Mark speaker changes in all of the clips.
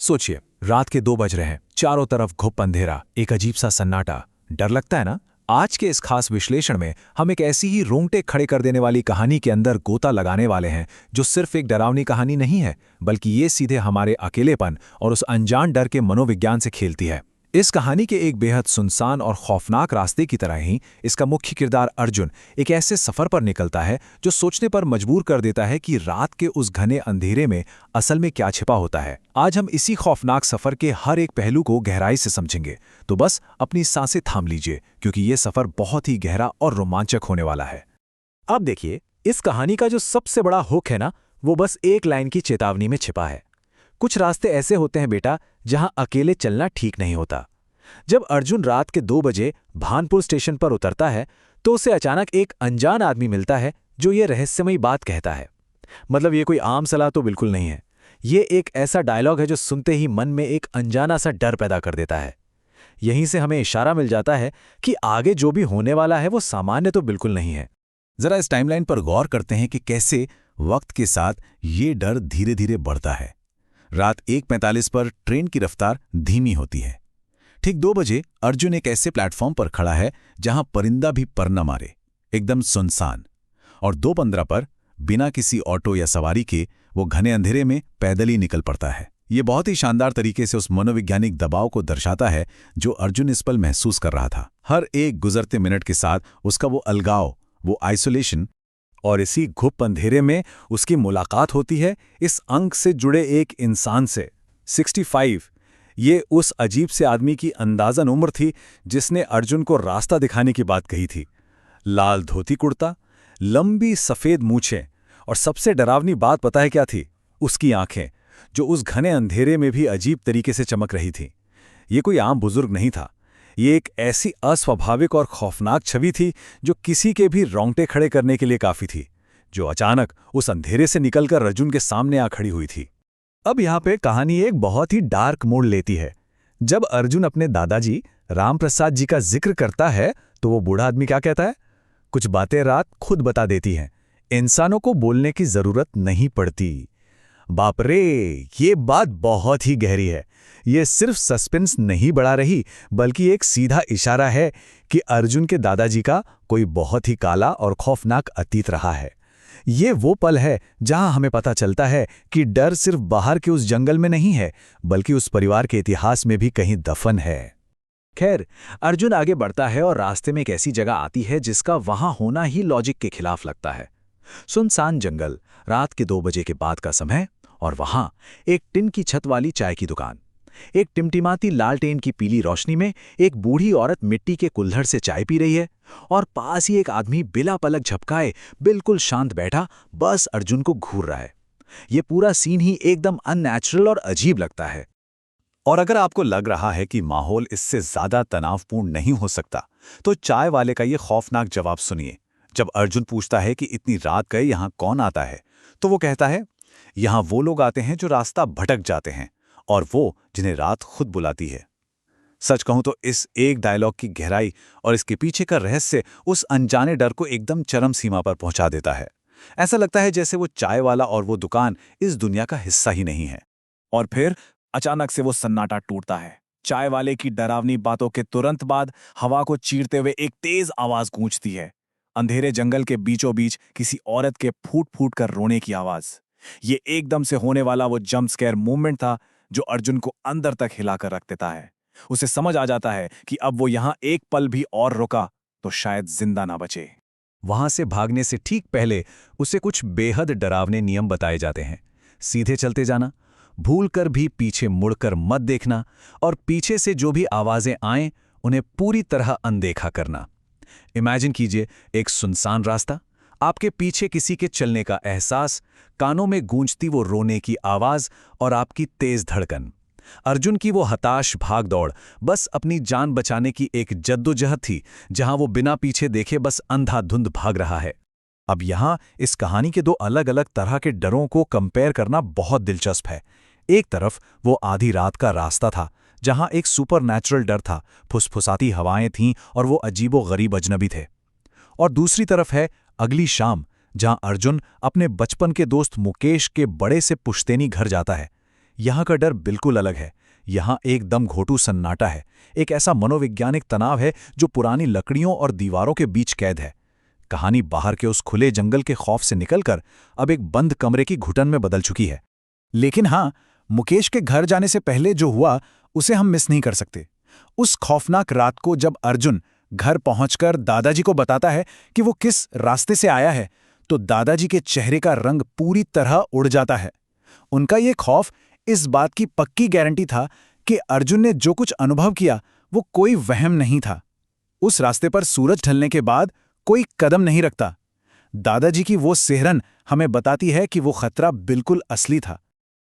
Speaker 1: सोचिए, रात के 2 बज रहे हैं, चारों तरफ घुप अंधेरा, एक अजीब सा सन्नाटा। डर लगता है ना? आज के इस खास विश्लेषण में हम एक ऐसी ही रोंगटे खड़े कर देने वाली कहानी के अंदर गोता लगाने वाले हैं, जो सिर्फ एक डरावनी कहानी नहीं है, बल्कि ये सीधे हमारे अकेलेपन और उस अनजान डर के मनोविज्ञान से खेलती है। इस कहानी के एक बेहद सुनसान और खौफनाक रास्ते की तरह ही इसका मुख्य किरदार अर्जुन एक ऐसे सफर पर निकलता है जो सोचने पर मजबूर कर देता है कि रात के उस घने अंधेरे में असल में क्या छिपा होता है। आज हम इसी खौफनाक सफर के हर एक पहलू को गहराई से समझेंगे, तो बस अपनी सांसें थाम लीजिए, क्योंकि ये सफर बहुत ही गहरा और रोमांचक होने वाला है।
Speaker 2: अब देखिए, इस कहानी का जो सबसे बड़ा हुक है ना, वो बस एक लाइन की चेतावनी में छिपा है। कुछ रास्ते ऐसे होते हैं बेटा, जहां अकेले चलना ठीक नहीं होता। जब अर्जुन रात के 2 बजे भानपुर स्टेशन पर उतरता है, तो उसे अचानक एक अनजान आदमी मिलता है जो ये रहस्यमयी बात कहता है। मतलब ये कोई आम सलाह तो बिल्कुल नहीं है। ये एक ऐसा डायलॉग है जो सुनते ही मन में एक अनजाना सा डर पैदा कर देता है। यहीं से हमें इशारा मिल जाता है कि आगे जो भी होने वाला है वो सामान्य तो बिल्कुल नहीं है।
Speaker 1: जरा इस टाइमलाइन पर गौर करते हैं कि कैसे वक्त के साथ ये डर धीरे धीरे बढ़ता है। रात 1:45 पर ट्रेन की रफ्तार धीमी होती है। ठीक 2 बजे अर्जुन एक ऐसे प्लेटफॉर्म पर खड़ा है जहां परिंदा भी पर न मारे, एकदम सुनसान। और 2:15 पर बिना किसी ऑटो या सवारी के वो घने अंधेरे में पैदल ही निकल पड़ता है। ये बहुत ही शानदार तरीके से उस मनोवैज्ञानिक दबाव को दर्शाता है जो अर्जुन इस पल महसूस कर रहा था। हर एक गुजरते मिनट के साथ उसका वो अलगाव, वो आइसोलेशन, और इसी घुप अंधेरे में उसकी मुलाकात होती है इस अंक से जुड़े एक इंसान से। 65, ये उस अजीब से आदमी की अंदाज़न उम्र थी जिसने अर्जुन को रास्ता दिखाने की बात कही थी। लाल धोती कुर्ता, लंबी सफ़ेद मूछें, और सबसे डरावनी बात पता है क्या थी? उसकी आंखें, जो उस घने अंधेरे में भी अजीब तरीके से चमक रही थी। ये कोई आम बुजुर्ग नहीं था। ये एक ऐसी अस्वाभाविक और खौफनाक छवि थी जो किसी के भी रोंगटे खड़े करने के लिए काफ़ी थी, जो अचानक उस अंधेरे से निकलकर अर्जुन के सामने आ खड़ी हुई थी।
Speaker 2: अब यहाँ पे कहानी एक बहुत ही डार्क मोड़ लेती है। जब अर्जुन अपने दादाजी रामप्रसाद जी का जिक्र करता है, तो वो बूढ़ा आदमी क्या कहता है? कुछ बातें रात खुद बता देती हैं, इंसानों को बोलने की जरूरत नहीं पड़ती। बाप रे, ये बात बहुत ही गहरी है। ये सिर्फ सस्पेंस नहीं बढ़ा रही, बल्कि एक सीधा इशारा है कि अर्जुन के दादाजी का कोई बहुत ही काला और खौफनाक अतीत रहा है। ये वो पल है जहां हमें पता चलता है कि डर सिर्फ बाहर के उस जंगल में नहीं है, बल्कि उस परिवार के इतिहास में भी कहीं दफन है। खैर, अर्जुन आगे बढ़ता है और रास्ते में एक ऐसी जगह आती है जिसका वहां होना ही लॉजिक के खिलाफ लगता है। सुनसान जंगल, रात के 2 बजे के बाद का समय, और वहां एक टिन की छत वाली चाय की दुकान। एक टिमटिमाती लालटेन की पीली रोशनी में एक बूढ़ी औरत मिट्टी के कुल्हड़ से चाय पी रही है, और पास ही एक आदमी बिना पलक झपकाए बिल्कुल शांत बैठा बस अर्जुन को घूर रहा है। ये पूरा सीन ही एकदम अननेचुरल और अजीब लगता है।
Speaker 1: और अगर आपको लग रहा है कि माहौल इससे ज्यादा तनावपूर्ण नहीं हो सकता, तो चाय वाले का ये खौफनाक जवाब सुनिए। जब अर्जुन पूछता है कि इतनी रात गए यहाँ कौन आता है, तो वो कहता है, यहाँ वो लोग आते हैं जो रास्ता भटक जाते हैं, और वो जिन्हें रात खुद बुलाती है। सच कहूं तो इस एक डायलॉग की गहराई और इसके पीछे का रहस्य उस अनजाने डर को एकदम चरम सीमा पर पहुंचा देता है। ऐसा लगता है जैसे वो चाय वाला और वो दुकान इस दुनिया का हिस्सा ही नहीं है। और फिर अचानक से वो सन्नाटा टूटता है। चाय वाले की डरावनी बातों के तुरंत बाद हवा को चीरते हुए एक तेज आवाज गूंजती है। अंधेरे जंगल के बीचों बीच किसी औरत के फूट फूट कर रोने की आवाज। ये एकदम से होने वाला वो जंप स्केयर मूवमेंट था जो अर्जुन को अंदर तक हिलाकर रख देता है। उसे समझ आ जाता है कि अब वो यहां एक पल भी और रुका तो शायद जिंदा ना बचे।
Speaker 2: वहां से भागने से ठीक पहले उसे कुछ बेहद डरावने नियम बताए जाते हैं। सीधे चलते जाना, भूलकर भी पीछे मुड़कर मत देखना, और पीछे से जो भी आवाजें आएं उन्हें पूरी तरह अनदेखा करना। इमेजिन कीजिए एक सुनसान रास्ता, आपके पीछे किसी के चलने का एहसास, कानों में गूंजती वो रोने की आवाज और आपकी तेज धड़कन। अर्जुन की वो हताश भाग दौड़ बस अपनी जान बचाने की एक जद्दोजहद थी, जहां वो बिना पीछे देखे बस अंधाधुंध भाग रहा है। अब यहां इस कहानी के 2 अलग अलग तरह के डरों को कंपेयर करना बहुत दिलचस्प है। एक तरफ वो आधी रात का रास्ता था, जहां एक सुपरनैचुरल डर था, फुसफुसाती हवाएं थीं और वो अजीबो-गरीब अजनबी थे। और दूसरी तरफ है अगली शाम, जहां अर्जुन अपने बचपन के दोस्त मुकेश के बड़े से पुश्तैनी घर जाता है। यहाँ का डर बिल्कुल अलग है। यहाँ एकदम घोटू सन्नाटा है। एक ऐसा मनोवैज्ञानिक तनाव है जो पुरानी लकड़ियों और दीवारों के बीच कैद है। कहानी बाहर के उस खुले जंगल के खौफ से निकलकर अब एक बंद कमरे की घुटन में बदल चुकी है। लेकिन हाँ, मुकेश के घर जाने से पहले जो हुआ उसे हम मिस नहीं कर सकते। उस खौफनाक रात को जब अर्जुन घर पहुंचकर दादाजी को बताता है कि वो किस रास्ते से आया है, तो दादाजी के चेहरे का रंग पूरी तरह उड़ जाता है। उनका ये खौफ इस बात की पक्की गारंटी था कि अर्जुन ने जो कुछ अनुभव किया वो कोई वहम नहीं था। उस रास्ते पर सूरज ढलने के बाद कोई कदम नहीं रखता। दादाजी की वो सिहरन हमें बताती है कि वो खतरा बिल्कुल असली था।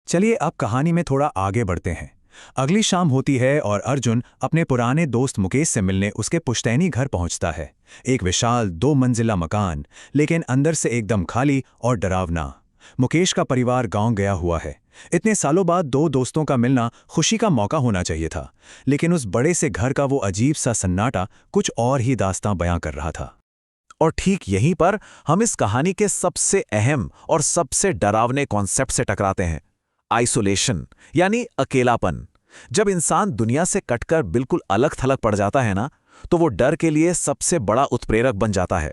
Speaker 2: चलिए अब कहानी में थोड़ा आगे बढ़ते हैं। अगली शाम होती है और अर्जुन अपने पुराने दोस्त मुकेश से मिलने उसके पुश्तैनी घर पहुंचता है। एक विशाल 2 मंजिला मकान, लेकिन अंदर से एकदम खाली और डरावना। मुकेश का परिवार गांव गया हुआ है। इतने सालों बाद 2 दोस्तों का मिलना खुशी का मौका होना चाहिए था, लेकिन उस बड़े से घर का वो अजीब सा सन्नाटा कुछ और ही दास्तां बयां कर रहा था।
Speaker 1: और ठीक यहीं पर हम इस कहानी के सबसे अहम और सबसे डरावने कॉन्सेप्ट से टकराते हैं, आइसोलेशन यानी अकेलापन। जब इंसान दुनिया से कटकर बिल्कुल अलग थलग पड़ जाता है ना, तो वो डर के लिए सबसे बड़ा उत्प्रेरक बन जाता है।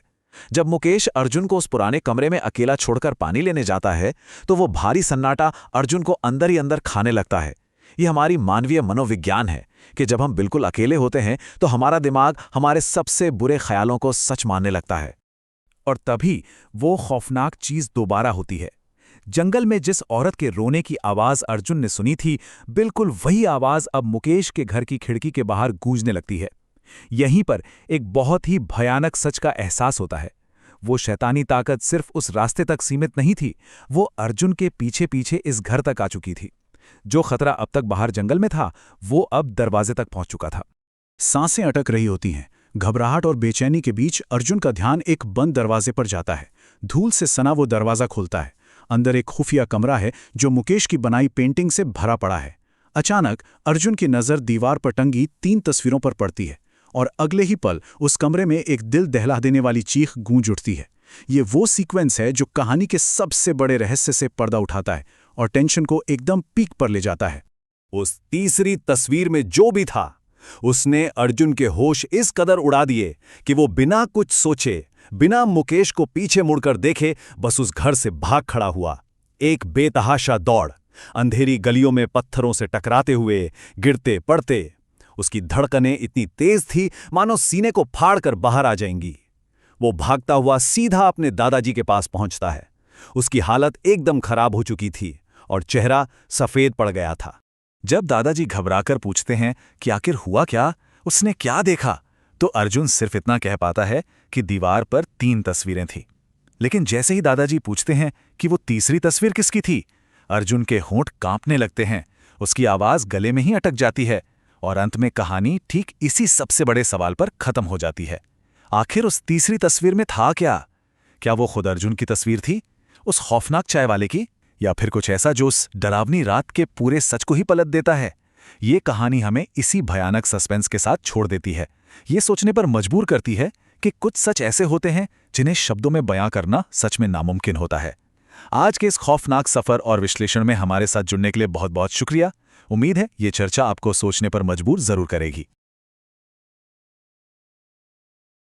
Speaker 1: जब मुकेश अर्जुन को उस पुराने कमरे में अकेला छोड़कर पानी लेने जाता है, तो वो भारी सन्नाटा अर्जुन को अंदर ही अंदर खाने लगता है। ये हमारी मानवीय मनोविज्ञान है कि जब हम बिल्कुल अकेले होते हैं तो हमारा दिमाग हमारे सबसे बुरे ख्यालों को सच मानने लगता है। और तभी वो खौफनाक चीज दोबारा होती है। जंगल में जिस औरत के रोने की आवाज अर्जुन ने सुनी थी, बिल्कुल वही आवाज अब मुकेश के घर की खिड़की के बाहर गूंजने लगती है। यहीं पर एक बहुत ही भयानक सच का एहसास होता है। वो शैतानी ताकत सिर्फ उस रास्ते तक सीमित नहीं थी, वो अर्जुन के पीछे पीछे इस घर तक आ चुकी थी। जो खतरा अब तक बाहर जंगल में था, वो अब दरवाजे तक पहुंच चुका था। सांसें अटक रही होती हैं। घबराहट और बेचैनी के बीच अर्जुन का ध्यान एक बंद दरवाजे पर जाता है। धूल से सना वो दरवाजा खुलता है। अंदर एक खुफिया कमरा है जो मुकेश की बनाई पेंटिंग से भरा पड़ा है। अचानक अर्जुन की नज़र दीवार पर टंगी 3 तस्वीरों पर पड़ती है और अगले ही पल उस कमरे में एक दिल दहला देने वाली चीख गूंज उठती है। ये वो सीक्वेंस है जो कहानी के सबसे बड़े रहस्य से पर्दा उठाता है और टेंशन को एकदम पीक पर ले जाता है।
Speaker 2: उस तीसरी तस्वीर में जो भी था, उसने अर्जुन के होश इस कदर उड़ा दिए कि वो बिना कुछ सोचे, बिना मुकेश को पीछे मुड़कर देखे, बस उस घर से भाग खड़ा हुआ। एक बेतहाशा दौड़, अंधेरी गलियों में पत्थरों से टकराते हुए, गिरते पड़ते। उसकी धड़कनें इतनी तेज थी मानो सीने को फाड़कर बाहर आ जाएंगी। वो भागता हुआ सीधा अपने दादाजी के पास पहुंचता है। उसकी हालत एकदम खराब हो चुकी थी और चेहरा सफेद पड़ गया था। जब दादाजी घबराकर पूछते हैं कि आखिर हुआ क्या, उसने क्या देखा, तो अर्जुन सिर्फ इतना कह पाता है कि दीवार पर 3 तस्वीरें थीं। लेकिन जैसे ही दादाजी पूछते हैं कि वो तीसरी तस्वीर किसकी थी, अर्जुन के होंठ कांपने लगते हैं। उसकी आवाज गले में ही अटक जाती है और अंत में कहानी ठीक इसी सबसे बड़े सवाल पर खत्म हो जाती है। आखिर उस तीसरी तस्वीर में था क्या? क्या वो खुद अर्जुन की तस्वीर थी, उस खौफनाक चाय वाले की, या फिर कुछ ऐसा जो उस डरावनी रात के पूरे सच को ही पलट देता है? ये कहानी हमें इसी भयानक सस्पेंस के साथ छोड़ देती है। ये सोचने पर मजबूर करती है कि कुछ सच ऐसे होते हैं जिन्हें शब्दों में बयां करना सच में नामुमकिन होता है। आज के इस खौफनाक सफर और विश्लेषण में हमारे साथ जुड़ने के लिए बहुत बहुत शुक्रिया। उम्मीद है ये चर्चा आपको सोचने पर मजबूर जरूर करेगी।